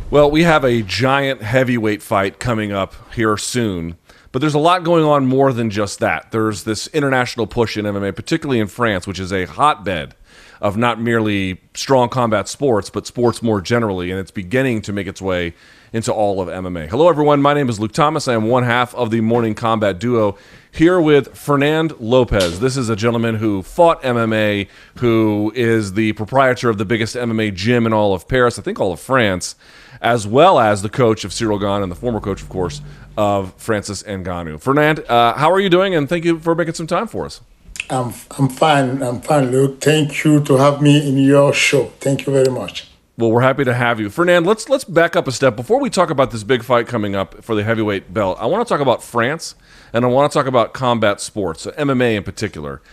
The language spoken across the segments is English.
Well, we have a giant heavyweight fight coming up here soon, but there's a lot going on more than just that. There's this international push in MMA, particularly in France, which is a hotbed of not merely strong combat sports, but sports more generally, and it's beginning to make its way into all of MMA. Hello, everyone. My name is Luke Thomas. I am one half of the Morning Combat Duo here with Fernand Lopez. This is a gentleman who fought MMA, who is the proprietor of the biggest MMA gym in all of Paris, I think all of France, as well as the coach of Ciryl Gane and the former coach, of course, of Francis Ngannou. Fernand, how are you doing? And thank you for making some time for us. I'm fine. I'm fine, Luke. Thank you to have me in your show. Thank you very much. Well, we're happy to have you. Fernand, let's back up a step. Before we talk about this big fight coming up for the heavyweight belt, I want to talk about France, and I want to talk about combat sports, MMA in particular.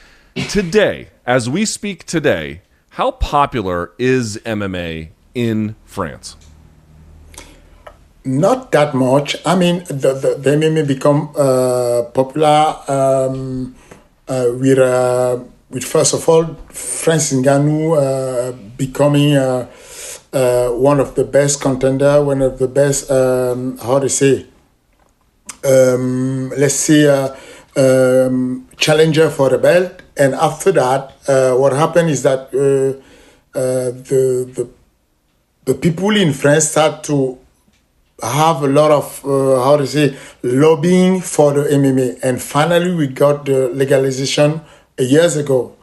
Today, as we speak today, how popular is MMA in France? Not that much. I mean, the MMA become popular with first of all, Francis Ngannou becoming one of the best contender, one of the best, challenger for the belt. And after that, what happened is that the people in France start to have a lot of, lobbying for the MMA. And finally, we got the legalization a year ago.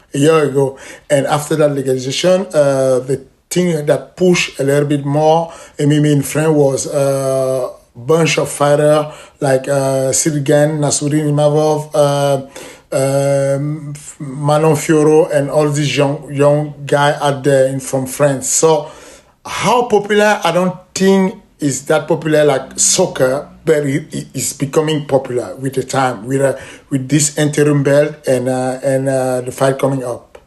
And after that legalization, the thing that pushed a little bit more MMA in France was a bunch of fighters like Ciryl Gane, Nassourdine Imavov, Manon Fiorot, and all these young guys out there from France. So how popular, I don't think is that popular like soccer, but it is becoming popular with the time, with this interim belt and the fight coming up.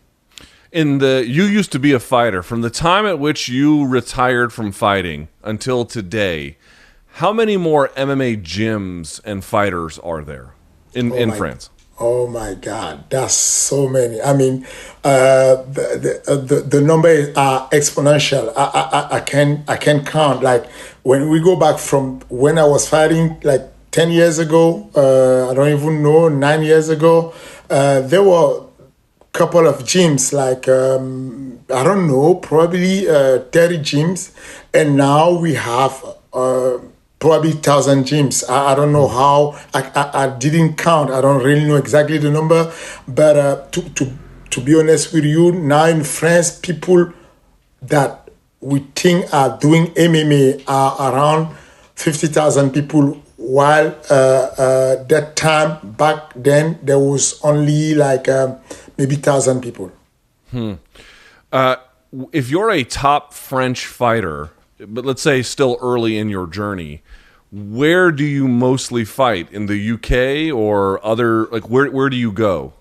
You used to be a fighter. From the time at which you retired from fighting until today, how many more MMA gyms and fighters are there in France? Oh my God, that's so many. I mean, the number are exponential. I can count. Like when we go back from when I was fighting, like 10 years ago, I don't even know, 9 years ago, there were couple of gyms, like I don't know, probably 30 gyms, and now we have probably 1,000 gyms. I don't know how. I didn't count. I don't really know exactly the number, but to be honest with you, now in France, people that we think are doing MMA are around 50,000 people. While that time back then there was only like maybe 1,000 people. If you're a top French fighter, but let's say still early in your journey, where do you mostly fight? In the UK or other? Like where do you go?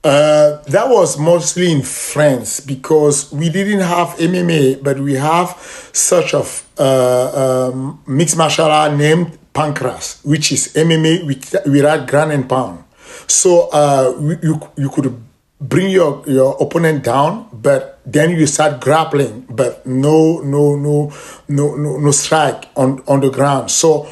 That was mostly in France because we didn't have MMA, but we have such of mixed martial art named Pancras, which is MMA without ground and pound. So you could bring your opponent down, but then you start grappling, but no strike on the ground. So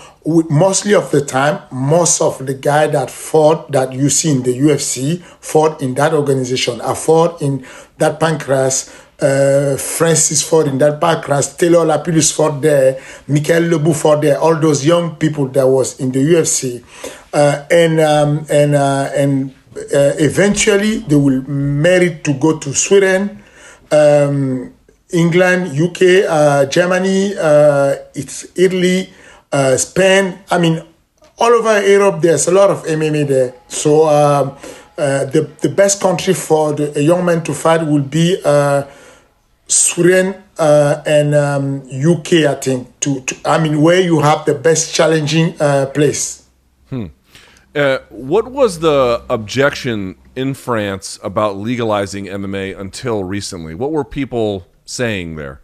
mostly of the time, most of the guy that fought that you see in the UFC fought in that organization. I fought in that Pancras. Francis fought in that Pancras. Taylor Lapillus fought there. Michael Lebu fought there. All those young people that was in the UFC, and eventually they will marry to go to Sweden, England, UK, Germany, it's Italy, Spain. I mean, all over Europe, there's a lot of MMA there. So the best country for a young man to fight will be Sweden and UK, I think. Where you have the best challenging place. What was the objection in France about legalizing MMA until recently? What were people saying there?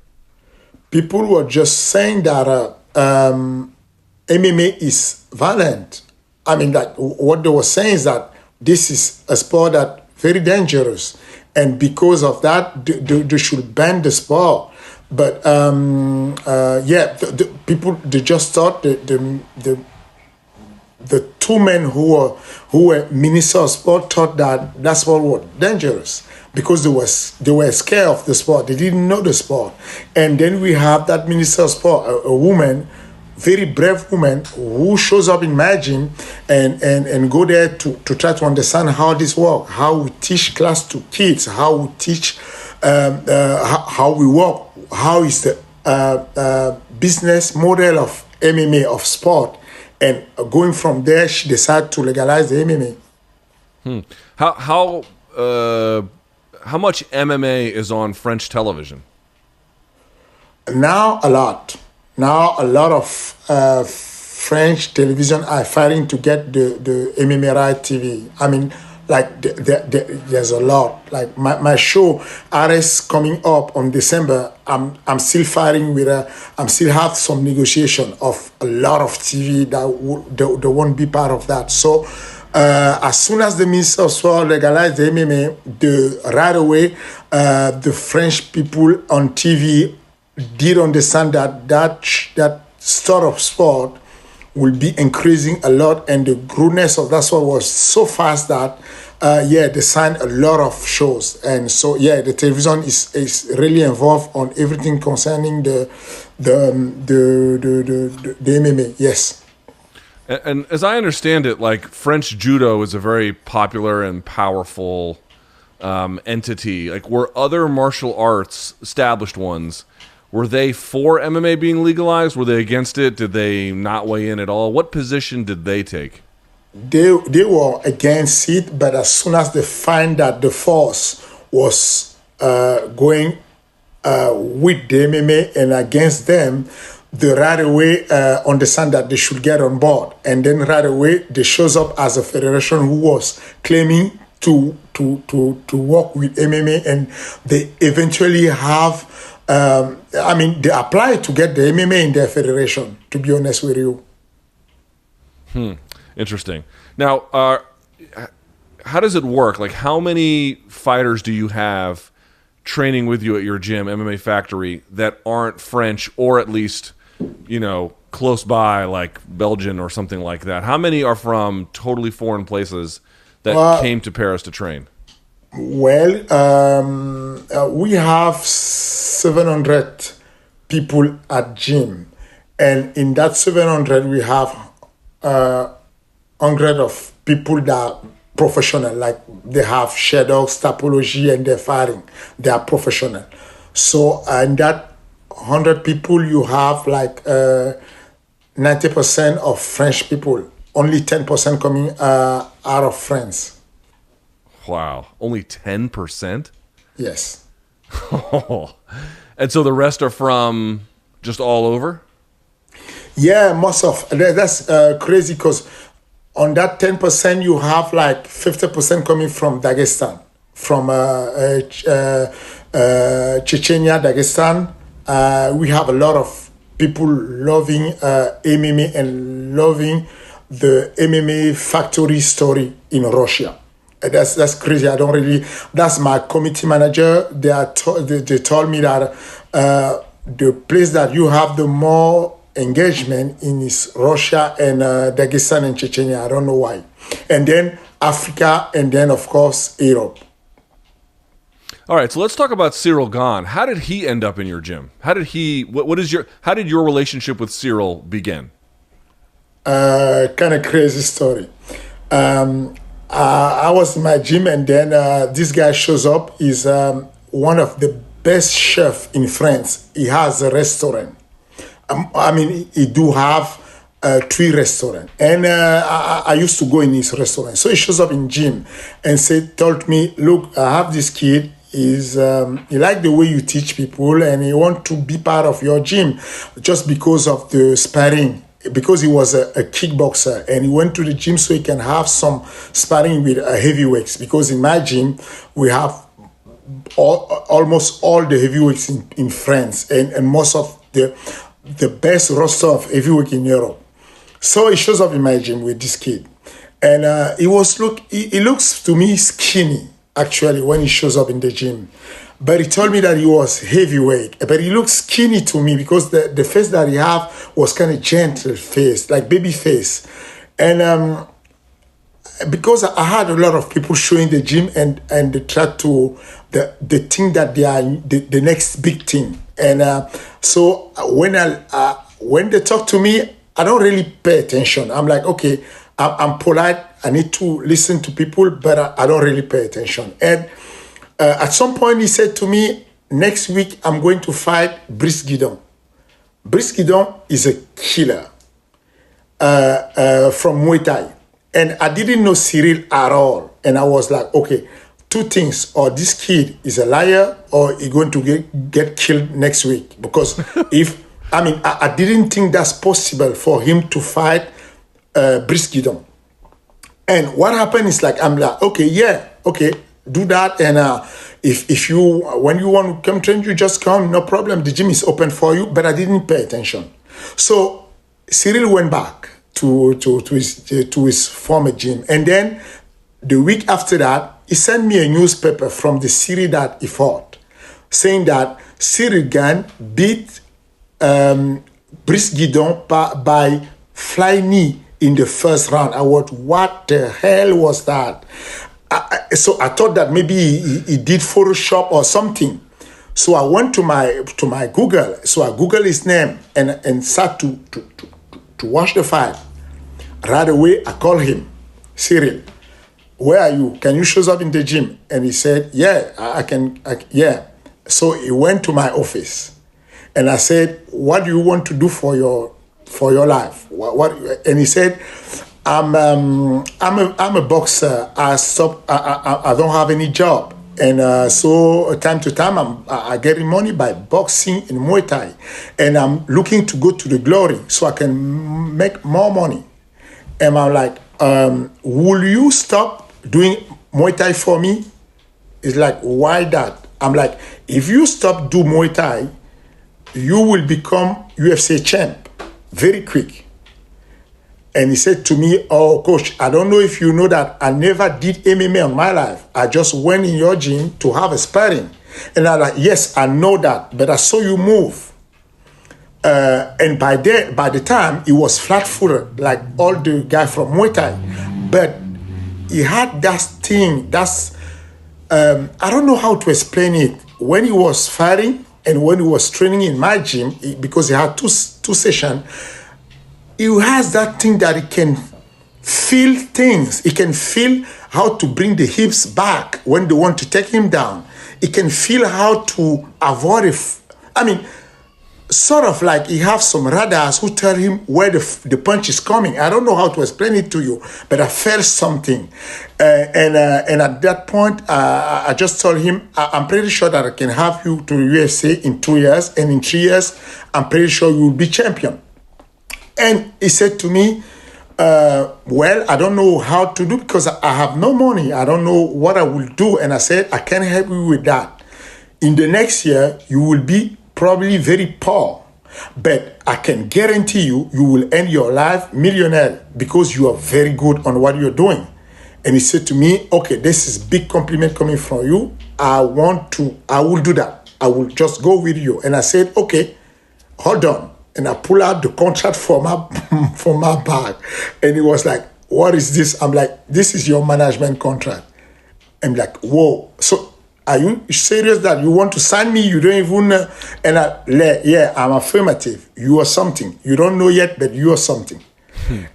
People were just saying that MMA is violent. I mean, that what they were saying is that this is a sport that very dangerous, and because of that, they should ban the sport. But yeah, the people, they just thought the two men who were minister of sport thought that sport was dangerous because they were scared of the sport. They didn't know the sport. And then we have that minister of sport, a woman, very brave woman, who shows up in my gym and go there to try to understand how this works, how we teach class to kids, how we teach how we work, how is the business model of MMA, of sport. And going from there, she decided to legalize the MMA. How much MMA is on French television? Now a lot. Now a lot of French television are fighting to get the MMA right TV. I mean, like there's a lot. Like my show, RS, coming up on December. I'm still fighting with I'm still have some negotiation of a lot of TV that won't be part of that. So as soon as the Minister of Sport legalized the MMA, right away the French people on TV did understand that sort of sport will be increasing a lot, and the growthness of that sport was so fast that they signed a lot of shows. And so the television is really involved on everything concerning the MMA. Yes. And as I understand it, like, French judo is a very popular and powerful entity. Like, were other martial arts, established ones, were they for MMA being legalized? Were they against it? Did they not weigh in at all? What position did they take? They were against it, but as soon as they find that the force was going with the MMA and against them, they right away understand that they should get on board. And then right away, they shows up as a federation who was claiming to work with MMA, and they eventually have, they apply to get the MMA in their federation, to be honest with you. Interesting. Now, how does it work? Like, how many fighters do you have training with you at your gym, MMA Factory, that aren't French, or at least, close by, like Belgian or something like that? How many are from totally foreign places that came to Paris to train? Well, we have 700 people at gym, and in that 700 we have 100 of people that are professional, like they have shadow topology and they're fighting. They are professional. So in that 100 people, you have like 90% of French people, only 10% coming out of France. Wow, only 10%? Yes. And so the rest are from just all over? Yeah, most of that's crazy, because on that 10% you have like 50% coming from Dagestan, from Chechnya, Dagestan. We have a lot of people loving MMA and loving the MMA factory story in Russia. That's crazy. I don't really. That's my committee manager. They told me that the place that you have the more engagement in is Russia and Dagestan and Chechnya. I don't know why. And then Africa, and then of course Europe. All right, so let's talk about Ciryl Gane. How did he end up in your gym? How did how did your relationship with Ciryl begin? Kind of crazy story. I was in my gym, and then this guy shows up. He's one of the best chefs in France. He has a restaurant. He do have 3 restaurants, and I used to go in his restaurant. So he shows up in gym and told me, "Look, I have this kid. He like the way you teach people, and he want to be part of your gym just because of the sparring." Because he was a kickboxer, and he went to the gym so he can have some sparring with heavyweights. Because in my gym, we have almost all the heavyweights in France, and most of the best roster of heavyweight in Europe. So he shows up in my gym with this kid, and he looks to me skinny actually when he shows up in the gym. But he told me that he was heavyweight. But he looked skinny to me because the face that he had was kind of gentle face, like baby face. And because I had a lot of people showing the gym and they tried to the thing that they are the next big thing. And so when they talk to me, I don't really pay attention. I'm like, okay, I'm polite. I need to listen to people, but I don't really pay attention. And at some point, he said to me, next week, I'm going to fight Brice Guidon. Brice Guidon is a killer from Muay Thai. And I didn't know Ciryl at all. And I was like, okay, two things. Or this kid is a liar or he's going to get killed next week. Because I didn't think that's possible for him to fight Brice Guidon. And what happened is like, I'm like, okay, do that. And if you, when you want to come train, you just come, no problem. The gym is open for you. But I didn't pay attention. So Ciryl went back to his former gym. And then the week after that, he sent me a newspaper from the city that he fought, saying that Ciryl Gane beat Brice Guidon by flying knee in the first round. I was, what the hell was that? So I thought that maybe he did Photoshop or something. So I went to my Google. So I Googled his name and sat to watch the fight. Right away, I called him, Ciryl, where are you? Can you show up in the gym? And he said, yeah, I can. So he went to my office, and I said, what do you want to do for your life? What? And he said, I'm a boxer. I don't have any job. And so time to time, I get money by boxing in Muay Thai. And I'm looking to go to the glory so I can make more money. And I'm like, will you stop doing Muay Thai for me? It's like, why that? I'm like, if you stop do Muay Thai, you will become UFC champ very quick. And he said to me, oh, coach, I don't know if you know that I never did MMA in my life. I just went in your gym to have a sparring. And I'm like, yes, I know that, but I saw you move. And by the time, he was flat-footed, like all the guys from Muay Thai. But he had that thing, I don't know how to explain it. When he was fighting and when he was training in my gym, because he had two sessions, he has that thing that he can feel things. He can feel how to bring the hips back when they want to take him down. He can feel how to avoid sort of like he have some radars who tell him where the punch is coming. I don't know how to explain it to you, but I felt something. And at that point, I just told him, I'm pretty sure that I can have you to the UFC in 2 years. And in 3 years, I'm pretty sure you will be champion. And he said to me, well, I don't know how to do because I have no money. I don't know what I will do. And I said, I can't help you with that. In the next year, you will be probably very poor. But I can guarantee you, you will end your life millionaire because you are very good on what you're doing. And he said to me, okay, this is big compliment coming from you. I will do that. I will just go with you. And I said, okay, hold on. And I pull out the contract from my bag. And he was like, what is this? I'm like, this is your management contract. I'm like, whoa. So are you serious that you want to sign me? You don't even know. And I'm affirmative. You are something. You don't know yet, but you are something.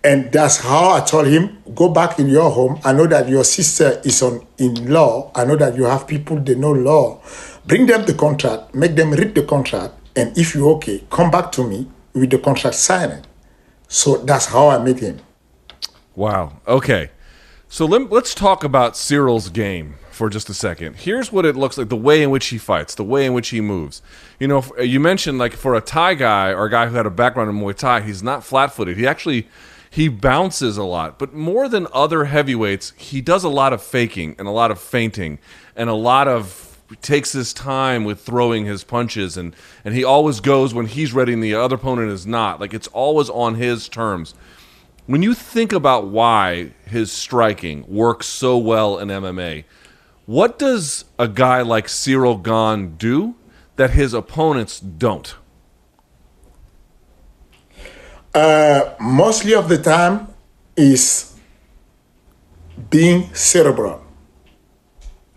And that's how I told him, go back in your home. I know that your sister is in law. I know that you have people that know law. Bring them the contract. Make them read the contract. And if you're okay, come back to me with the contract signed. So that's how I met him. Wow. Okay. So let's talk about Ciryl's game for just a second. Here's what it looks like, the way in which he fights, the way in which he moves. You know, you mentioned like for a Thai guy or a guy who had a background in Muay Thai, he's not flat-footed. He bounces a lot. But more than other heavyweights, he does a lot of faking and a lot of feinting and a lot of takes his time with throwing his punches, and he always goes when he's ready and the other opponent is not. Like, it's always on his terms. When you think about why his striking works so well in MMA, What does a guy like Ciryl Gane do that his opponents don't? Mostly of the time is being cerebral.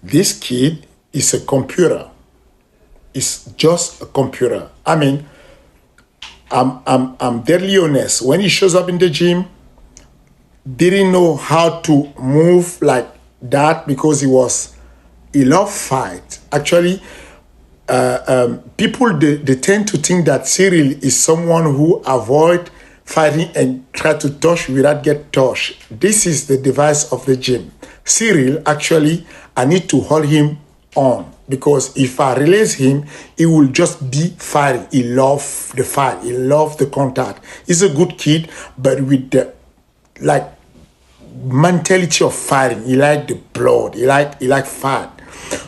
This kid is a computer. It's just a computer. I mean, I'm deadly honest. When he shows up in the gym, didn't know how to move like that because he loved fight. Actually, people they tend to think that Ciryl is someone who avoid fighting and try to touch without get touched. This is the device of the gym. Ciryl, actually, I need to hold him on because if I release him, he will just be fighting. He loves the fight. He loves the contact. He's a good kid, but with the mentality of fighting. He like the blood. He like fight.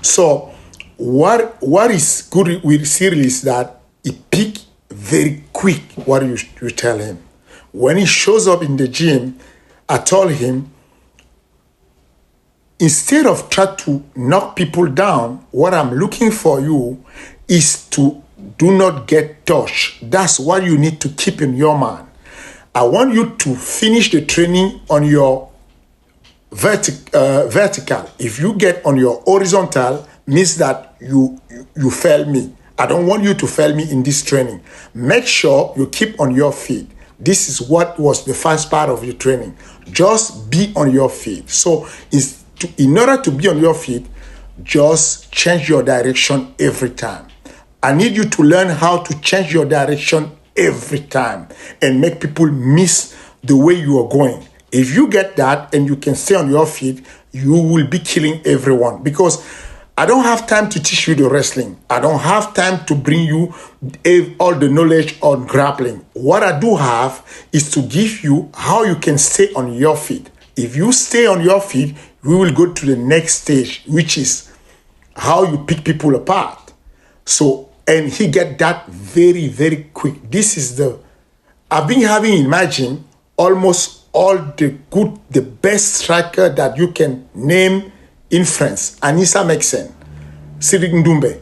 So what is good with Ciryl is that he pick very quick what you tell him. When he shows up in the gym, I told him, instead of try to knock people down, what I'm looking for you is to do not get touched. That's what you need to keep in your mind. I want you to finish the training on your vertical. If you get on your horizontal, means that you fail me. I don't want you to fail me in this training. Make sure you keep on your feet. This is what was the first part of your training. Just be on your feet. So in order to be on your feet, just change your direction every time. I need you to learn how to change your direction every time and make people miss the way you are going. If you get that and you can stay on your feet, you will be killing everyone, because I don't have time to teach you the wrestling. I don't have time to bring you all the knowledge on grappling. What I do have is to give you how you can stay on your feet. If you stay on your feet, we will go to the next stage, which is how you pick people apart. So, and he get that very, very quick. I've been having in my gym almost all the best striker that you can name in France. Anissa Mexen, Ciryl Gane,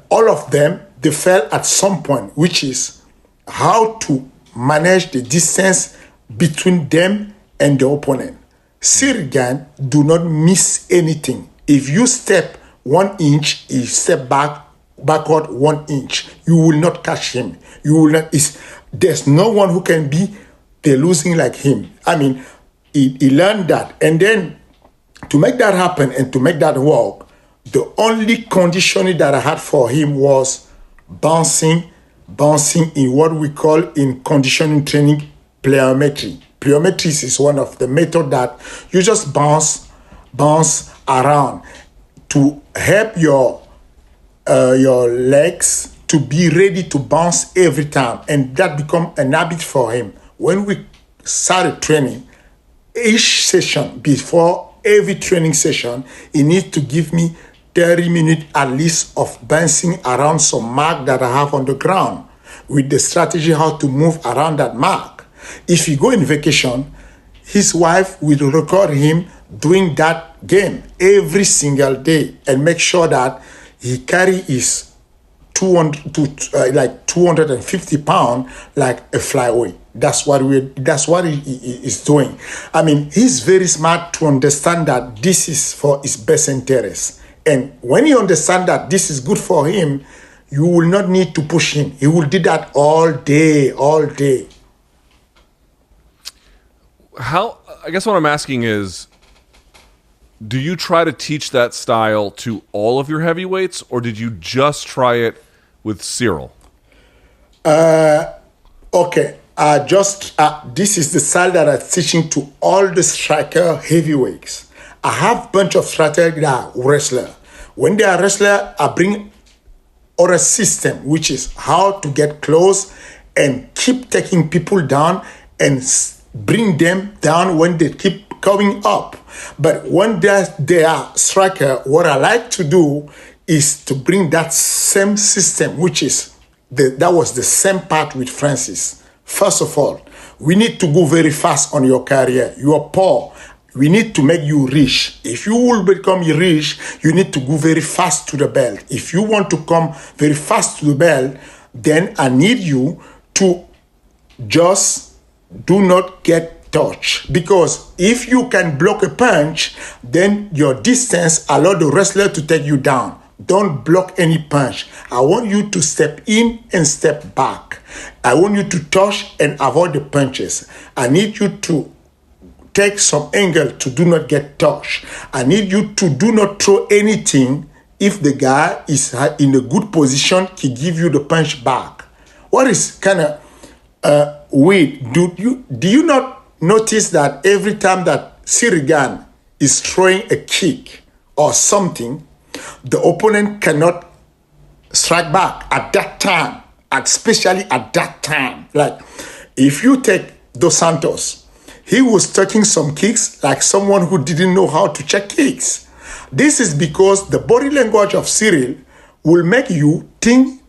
all of them, they fell at some point, which is how to manage the distance between them and the opponent. Ciryl Gane do not miss anything. If you step 1 inch, he step backward 1 inch. You will not catch him. You will not. There's no one who can be the losing like him. I mean, he learned that, and then to make that happen and to make that work, the only conditioning that I had for him was bouncing in what we call in conditioning training plyometry. Plyometry is one of the methods that you just bounce around to help your legs to be ready to bounce every time, and that become an habit for him. When we started training, each session, before every training session, he needs to give me 30 minutes at least of bouncing around some mark that I have on the ground with the strategy how to move around that mark. If he go in vacation, his wife will record him doing that game every single day and make sure that he carry his 250 pounds like a flyaway. That's what he is doing. I mean, he's very smart to understand that this is for his best interest. And when you understand that this is good for him, you will not need to push him. He will do that all day. I guess what I'm asking is, do you try to teach that style to all of your heavyweights, or did you just try it with Ciryl? Okay. This is the style that I'm teaching to all the striker heavyweights. I have a bunch of strikers that are wrestler. When they are wrestler, I bring other system, which is how to get close and keep taking people down and bring them down when they keep coming up. But when they are striker, what I like to do is to bring that same system, which is that was the same part with Francis. First of all, we need to go very fast on your career. You are poor. We need to make you rich. If you will become rich, you need to go very fast to the belt. If you want to come very fast to the belt, then I need you to just do not get touched. Because if you can block a punch, then your distance allow the wrestler to take you down. Don't block any punch. I want you to step in and step back. I want you to touch and avoid the punches. I need you to take some angle to do not get touched. I need you to do not throw anything. If the guy is in a good position, he give you the punch back. What is kind of weird? Do you not notice that every time that Ciryl Gane is throwing a kick or something, the opponent cannot strike back at that time, especially at that time? Like, if you take Dos Santos, he was taking some kicks like someone who didn't know how to check kicks. This is because the body language of Ciryl will make you think,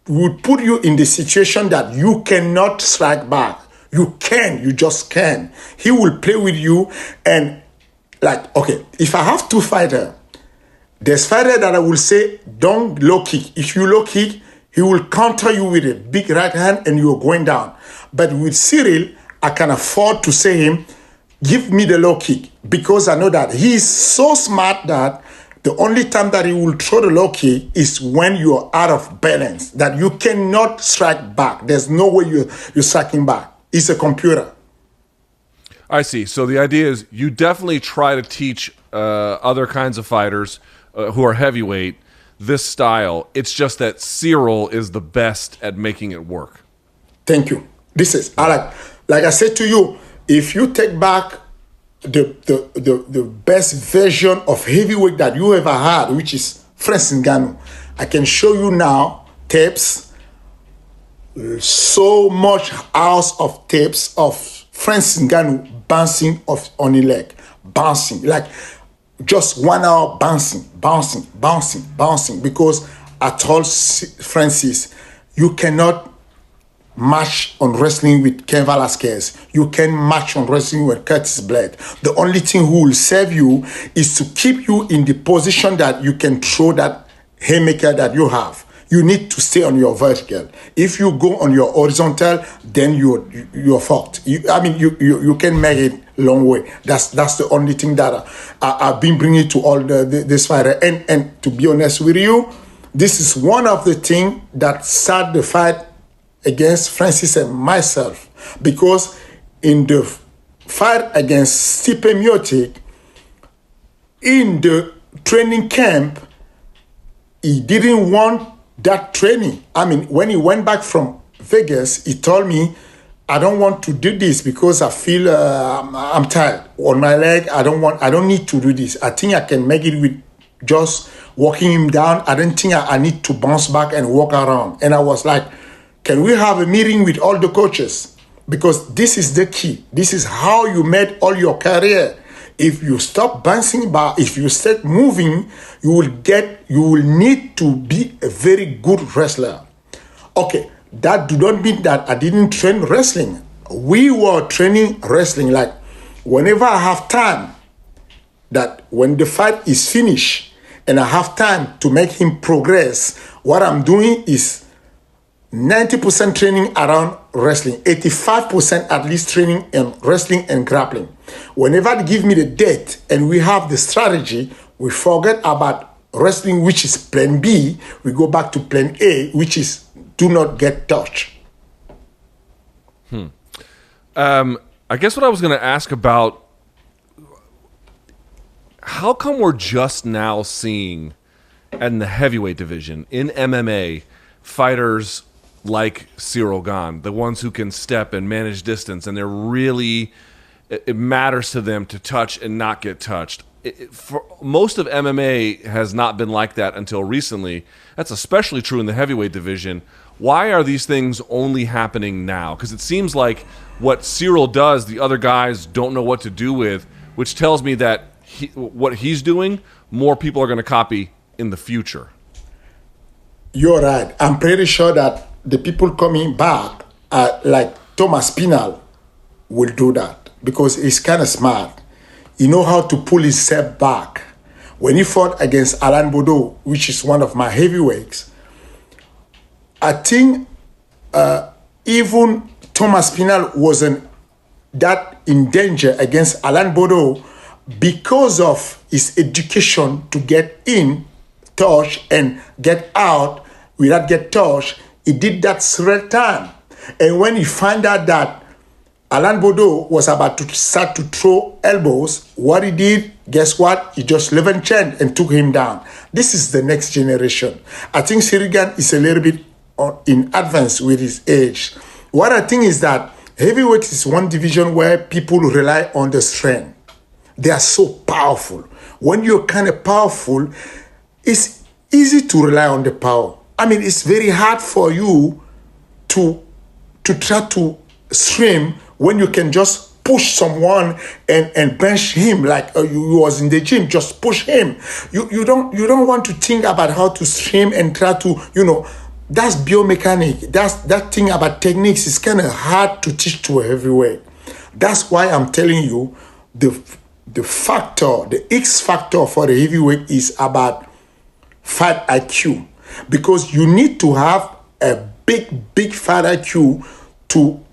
will put you in the situation that you cannot strike back. You can, you just can. He will play with you and like, okay, if I have two fighters, there's fighter that I will say, don't low kick. If you low kick, he will counter you with a big right hand and you're going down. But with Ciryl, I can afford to say him, give me the low kick, because I know that he is so smart that the only time that he will throw the low kick is when you're out of balance, that you cannot strike back. There's no way you're striking back. It's a computer. I see. So the idea is you definitely try to teach other kinds of fighters who are heavyweight this style. It's just that Ciryl is the best at making it work. Thank you. This is, like I said to you, if you take back the best version of heavyweight that you ever had, which is Francis Ngannou, I can show you now tapes, so much hours of tapes of Francis Ngannou bouncing on the leg, bouncing, like just 1 hour bouncing, because I told Francis, you cannot match on wrestling with Ken Velasquez. You can match on wrestling with Curtis Blade. The only thing who will save you is to keep you in the position that you can throw that haymaker that you have. You need to stay on your vertical. If you go on your horizontal, then you're fucked. You can make it long way. That's the only thing that I've been bringing to all this fighter. And to be honest with you, this is one of the things that started the fight against Francis and myself, because in the fight against Stipe Miocic, in the training camp, he didn't want that training. When he went back from Vegas, he told me, I don't want to do this because I feel I'm tired on my leg. I don't need to do this. I think I can make it with just walking him down. I don't think I need to bounce back and walk around. And I was like, can we have a meeting with all the coaches? Because this is the key. This is how you made all your career. If you stop bouncing back, if you start moving, you will need to be a very good wrestler. Okay, that do not mean that I didn't train wrestling. We were training wrestling. Like, whenever I have time, that when the fight is finished and I have time to make him progress, what I'm doing is 90% training around wrestling, 85% at least training in wrestling and grappling. Whenever they give me the date and we have the strategy, we forget about wrestling, which is plan B. We go back to plan A, which is do not get touched. I guess what I was going to ask about, how come we're just now seeing in the heavyweight division in MMA fighters like Ciryl Gane, the ones who can step and manage distance, and it matters to them to touch and not get touched. For most of MMA has not been like that until recently. That's especially true in the heavyweight division. Why are these things only happening now? Because it seems like what Ciryl does, the other guys don't know what to do with, which tells me that what he's doing, more people are going to copy in the future. You're right. I'm pretty sure that the people coming back, like Thomas Pinal, will do that because he's kind of smart. he know how to pull himself back. When he fought against Alain Boudot, which is one of my heavyweights, I think even Thomas Pinal wasn't that in danger against Alain Boudot because of his education to get in, touch, and get out without get touched. He did that several times. And when he found out that Alain Boudot was about to start to throw elbows, what he did, guess what? He just leveled chin and took him down. This is the next generation. I think Ciryl Gane is a little bit in advance with his age. What I think is that heavyweight is one division where people rely on the strength. They are so powerful. When you're kind of powerful, it's easy to rely on the power. I mean, it's very hard for you to try to swim when you can just push someone and bench him like you was in the gym. Just push him. You don't want to think about how to swim and try to, that's biomechanic. That thing about techniques is kind of hard to teach to a heavyweight. That's why I'm telling you the factor, the X factor for the heavyweight is about fight IQ. Because you need to have a big fight IQ to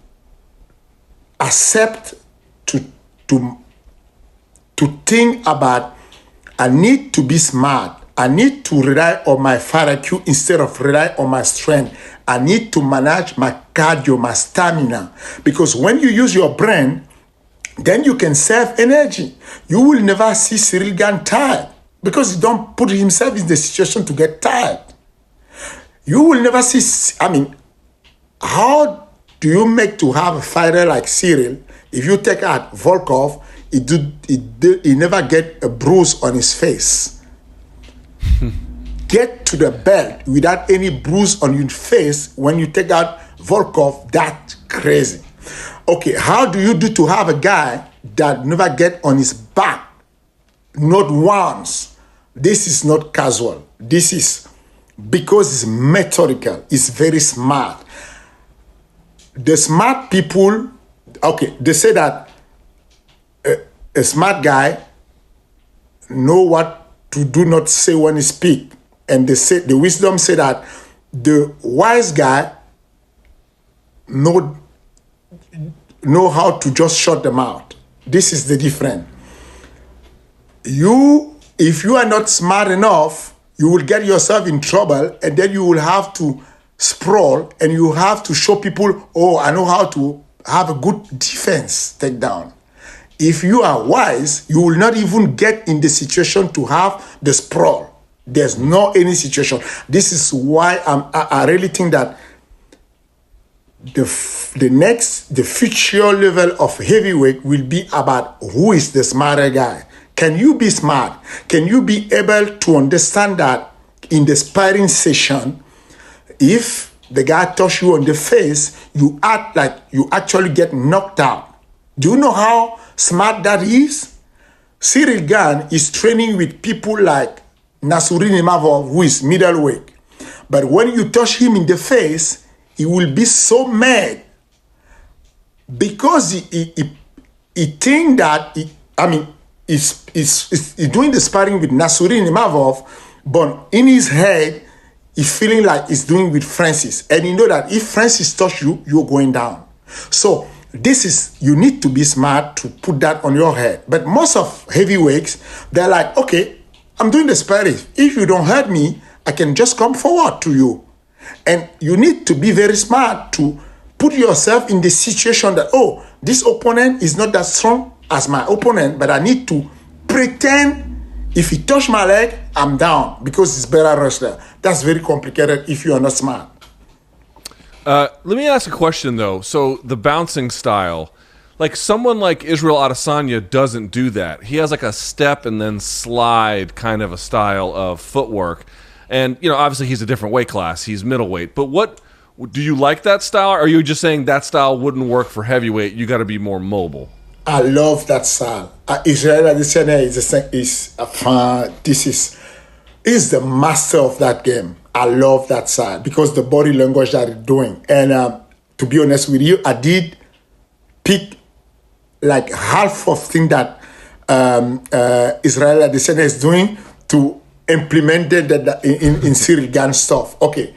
accept, to think about, I need to be smart. I need to rely on my fight IQ instead of rely on my strength. I need to manage my cardio, my stamina. Because when you use your brain, then you can save energy. You will never see Ciryl Gane tired because he don't put himself in the situation to get tired. You will never see, how do you make to have a fighter like Ciryl? If you take out Volkov, he never get a bruise on his face. Get to the belt without any bruise on your face when you take out Volkov, that's crazy. Okay, how do you do to have a guy that never get on his back? Not once. This is not casual. This is because it's methodical. It's very smart. The smart people, okay, they say that a smart guy know what to do not say when he speak. And they say the wisdom say that the wise guy know how to just shut them out. This is the difference. If you are not smart enough, you will get yourself in trouble, and then you will have to sprawl, and you have to show people, oh, I know how to have a good defense takedown. If you are wise, you will not even get in the situation to have the sprawl. There's no any situation. This is why I really think that the future level of heavyweight will be about who is the smarter guy. Can you be smart? Can you be able to understand that in the sparring session, if the guy touch you on the face, you act like you actually get knocked out? Do you know how smart that is? Ciryl Gane is training with people like Nassourdine Imavov, who is middleweight. But when you touch him in the face, he will be so mad because he think that he's doing the sparring with Nassourdine Imavov, but in his head he's feeling like he's doing with Francis, and you know that if Francis touch you, you're going down. So you need to be smart to put that on your head. But most of heavyweights, they're like, okay, I'm doing the sparring. If you don't hurt me, I can just come forward to you. And you need to be very smart to put yourself in the situation that, oh, this opponent is not that strong as my opponent, but I need to pretend if he touch my leg, I'm down because he's better wrestler. That's very complicated if you are not smart. Let me ask a question, though. So the bouncing style, like someone like Israel Adesanya doesn't do that. He has like a step and then slide kind of a style of footwork. And, obviously he's a different weight class. He's middleweight. But do you like that style? Or are you just saying that style wouldn't work for heavyweight? You got to be more mobile. I love that style. Israel Adesanya is the master of that game. I love that style because the body language that it's doing. And to be honest with you, I did pick like half of thing that Israel Adesanya is doing to implement that in Ciryl Gane stuff. Okay,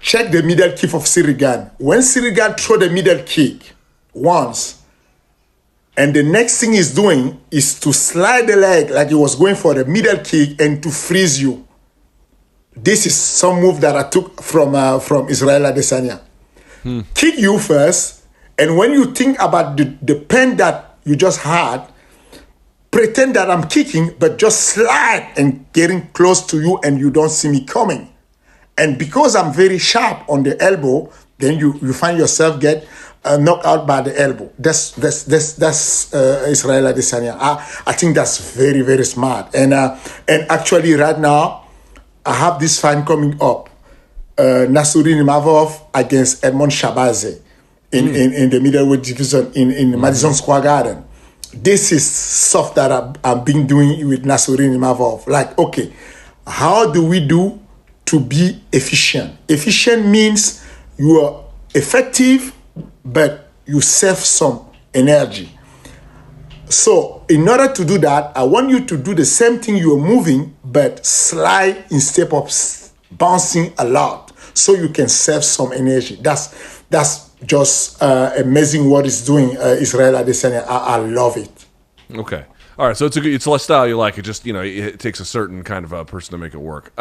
check the middle kick of Ciryl Gane. When Ciryl Gane throw the middle kick once, and the next thing he's doing is to slide the leg like he was going for the middle kick and to freeze you. This is some move that I took from Israel Adesanya. Kick you first, and when you think about the pain that you just had, pretend that I'm kicking, but just slide and getting close to you and you don't see me coming. And because I'm very sharp on the elbow, then you find yourself get knocked out by the elbow. That's Israel Adesanya. I think that's very, very smart. And actually right now, I have this fight coming up. Nassourdine Imavov against Edmond Shabaze in the middleweight division in Madison Square Garden. This is stuff that I've been doing with Nassourdine Imavov. Like, okay, how do we do to be efficient? Efficient means you are effective, but you save some energy. So in order to do that, I want you to do the same thing you are moving, but slide instead of bouncing a lot, so you can save some energy. That's just amazing what he's doing, Israel Adesanya. I love it. Okay. All right. So it's a style you like. It just, it takes a certain kind of a person to make it work.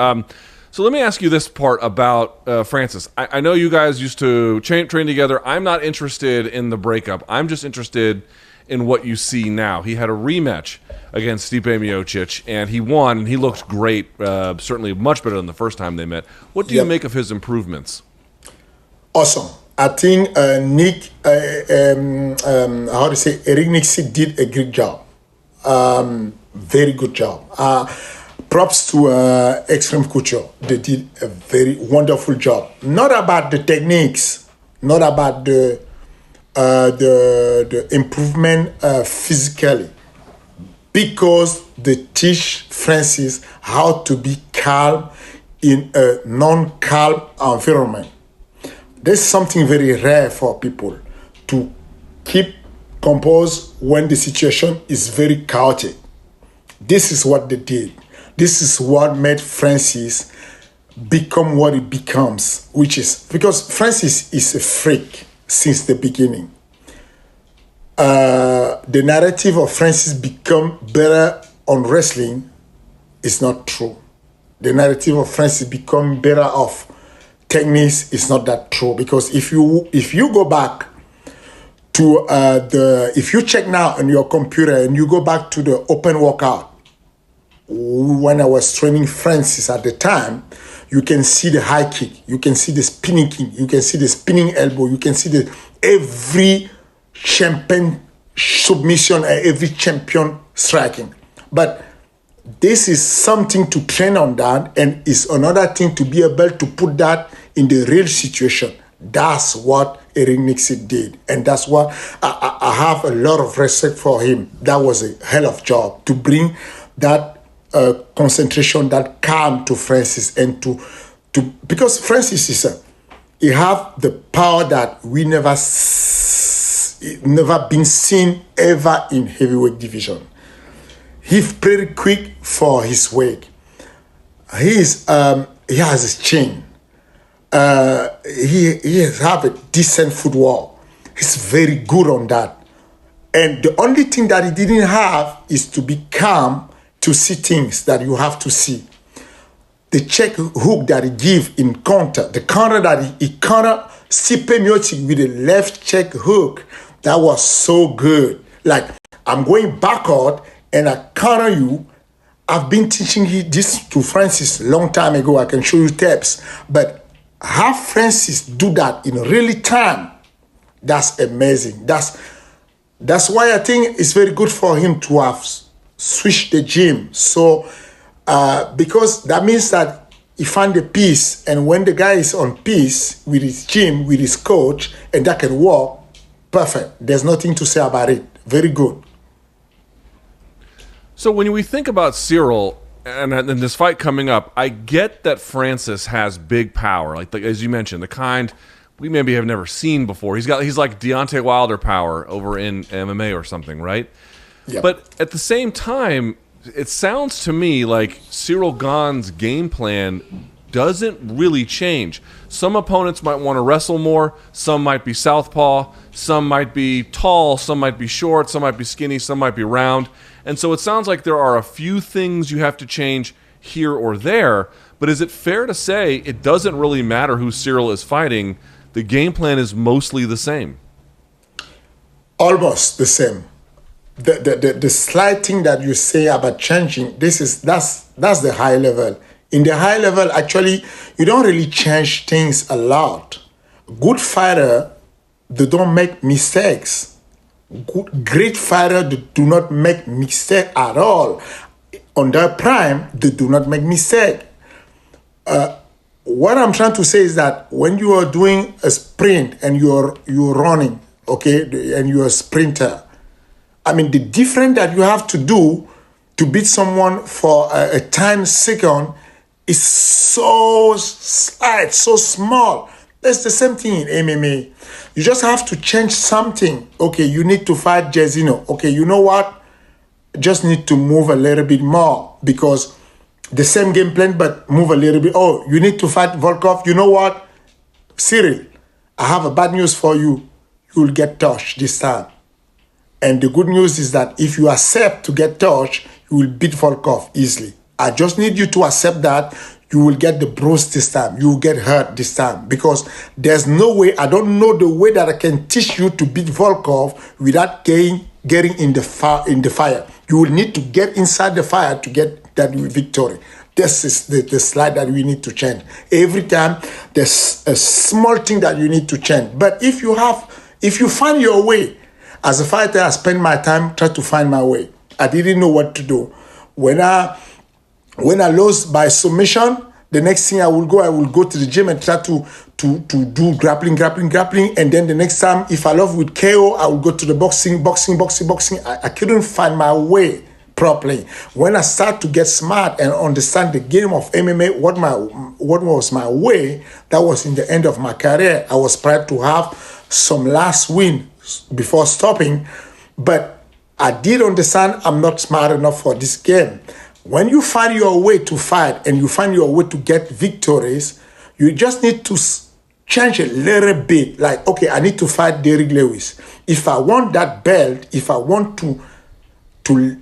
So let me ask you this part about Francis. I know you guys used to train together. I'm not interested in the breakup. I'm just interested in what you see now. He had a rematch against Stipe Miocic, and he won, and he looked great, certainly much better than the first time they met. What do you make of his improvements? Awesome. I think Eric Nixie did a great job. Very good job. Props to Extreme Couture. They did a very wonderful job. Not about the techniques, not about the improvement physically, because they teach Francis how to be calm in a non-calm environment. There's something very rare for people to keep composed when the situation is very chaotic. This is what they did. This is what made Francis become what he becomes, which is because Francis is a freak since the beginning. The narrative of Francis become better on wrestling is not true. The narrative of Francis become better off techniques is not that true, because if you go back to if you check now on your computer and you go back to the open workout when I was training Francis at the time, you can see the high kick, you can see the spinning kick, you can see the spinning elbow, you can see every champion submission and every champion striking. But this is something to train on that, and it's another thing to be able to put that in the real situation. That's what Eric Nixie did, and that's what I have a lot of respect for him. That was a hell of a job to bring that concentration, that calm to Francis, and to because Francis is he have the power that we never been seen ever in heavyweight division. He's pretty quick for his weight. He has his chin. He have a decent footwork. He's very good on that. And the only thing that he didn't have is to be calm to see things that you have to see. The check hook that he give in counter, the counter that he counter Stipe Miocic with the left check hook, that was so good. Like, I'm going backward and I counter you. I've been teaching this to Francis a long time ago. I can show you tapes. But have Francis do that in real time, that's amazing. That's why I think it's very good for him to have switched the gym. So, because that means that he found the peace, and when the guy is on peace with his gym, with his coach, and that can work, perfect. There's nothing to say about it. Very good. So when we think about Ciryl and this fight coming up, I get that Francis has big power, like as you mentioned, the kind we maybe have never seen before. He's like Deontay Wilder power over in MMA or something, right? Yep. But at the same time, it sounds to me like Ciryl Gane's game plan doesn't really change. Some opponents might want to wrestle more. Some might be southpaw. Some might be tall. Some might be short. Some might be skinny. Some might be round. And so it sounds like there are a few things you have to change here or there. But is it fair to say it doesn't really matter who Ciryl is fighting? The game plan is mostly the same. Almost the same. The slight thing that you say about changing, that's the high level. In the high level, actually, you don't really change things a lot. Good fighter, they don't make mistakes. Great fighter, they do not make mistake at all. On their prime, they do not make mistake. What I'm trying to say is that when you are doing a sprint and you're running, okay, and you're a sprinter, I mean, the difference that you have to do to beat someone for a 10 second is so slight, so small. That's the same thing in MMA. You just have to change something. Okay, you need to fight Jezino. Okay, you know what? Just need to move a little bit more because the same game plan, but move a little bit. Oh, you need to fight Volkov. You know what? Ciryl, I have a bad news for you. You will get touched this time. And the good news is that if you accept to get touched, you will beat Volkov easily. I just need you to accept that you will get the bruise this time. You will get hurt this time because there's no way, I don't know the way that I can teach you to beat Volkov without getting in the fire. You will need to get inside the fire to get that victory. This is the slide that we need to change. Every time there's a small thing that you need to change. But if you find your way, as a fighter, I spend my time trying to find my way. I didn't know what to do. When I lost by submission, the next thing I will go to the gym and try to do grappling. And then the next time, if I love with KO, I will go to the boxing. I couldn't find my way properly. When I start to get smart and understand the game of MMA, what was my way, that was in the end of my career. I was proud to have some last win before stopping, but I did understand I'm not smart enough for this game. When you find your way to fight and you find your way to get victories, you just need to change a little bit. Like, okay, I need to fight Derrick Lewis. If I want that belt, if I want to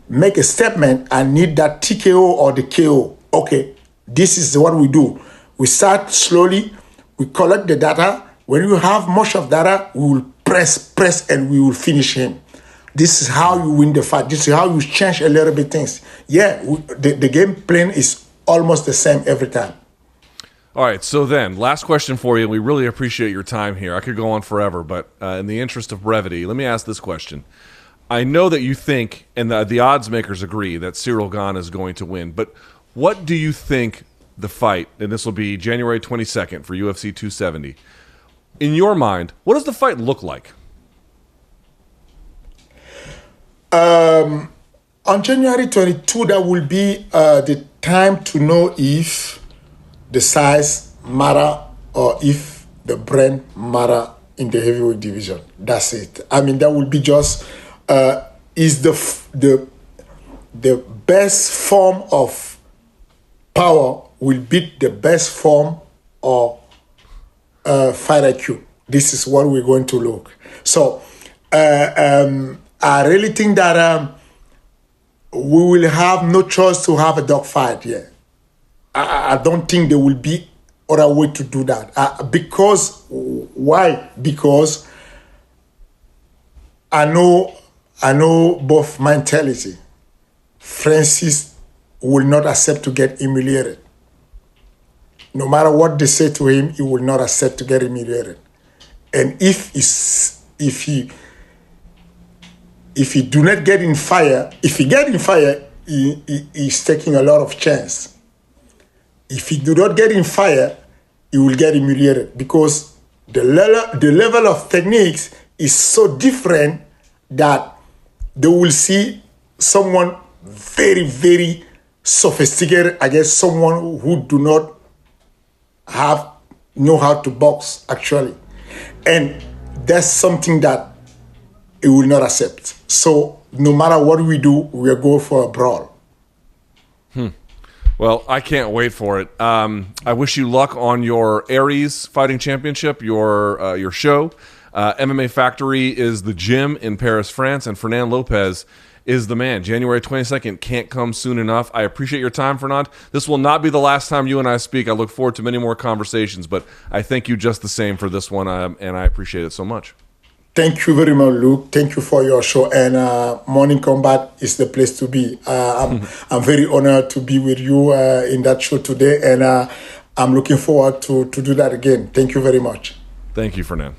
make a statement, I need that TKO or the KO. Okay, this is what we do. We start slowly, we collect the data. When you have much of data, we will press, and we will finish him. This is how you win the fight. This is how you change a little bit things. Yeah, the game plan is almost the same every time. All right, so then, last question for you. We really appreciate your time here. I could go on forever, but in the interest of brevity, let me ask this question. I know that you think, and the odds makers agree, that Ciryl Gane is going to win, but what do you think the fight, and this will be January 22nd for UFC 270, in your mind, what does the fight look like? On January 22, that will be the time to know if the size matter or if the brain matter in the heavyweight division. That's it. I mean, that will be just is the best form of power will beat the best form of fight IQ. This is what we're going to look. So I really think that we will have no choice to have a dogfight here. I don't think there will be other way to do that. Because why? Because I know both mentality. Francis will not accept to get humiliated. No matter what they say to him, he will not accept to get humiliated. And if he do not get in fire, if he get in fire, he's taking a lot of chance. If he do not get in fire, he will get humiliated because the level of techniques is so different that they will see someone very, very sophisticated against someone who do not know how to box actually. And that's something that he will not accept. So no matter what we do, we'll go for a brawl. Well, I can't wait for it. I wish you luck on your Aries Fighting Championship, your show. MMA Factory is the gym in Paris, France, and Fernand Lopez is the man. January 22nd can't come soon enough. I appreciate your time, Fernand. This will not be the last time you and I speak. I look forward to many more conversations, but I thank you just the same for this one, and I appreciate it so much. Thank you very much, Luke. Thank you for your show. And Morning Kombat is the place to be. I'm very honored to be with you in that show today, and I'm looking forward to do that again. Thank you very much. Thank you, Fernand.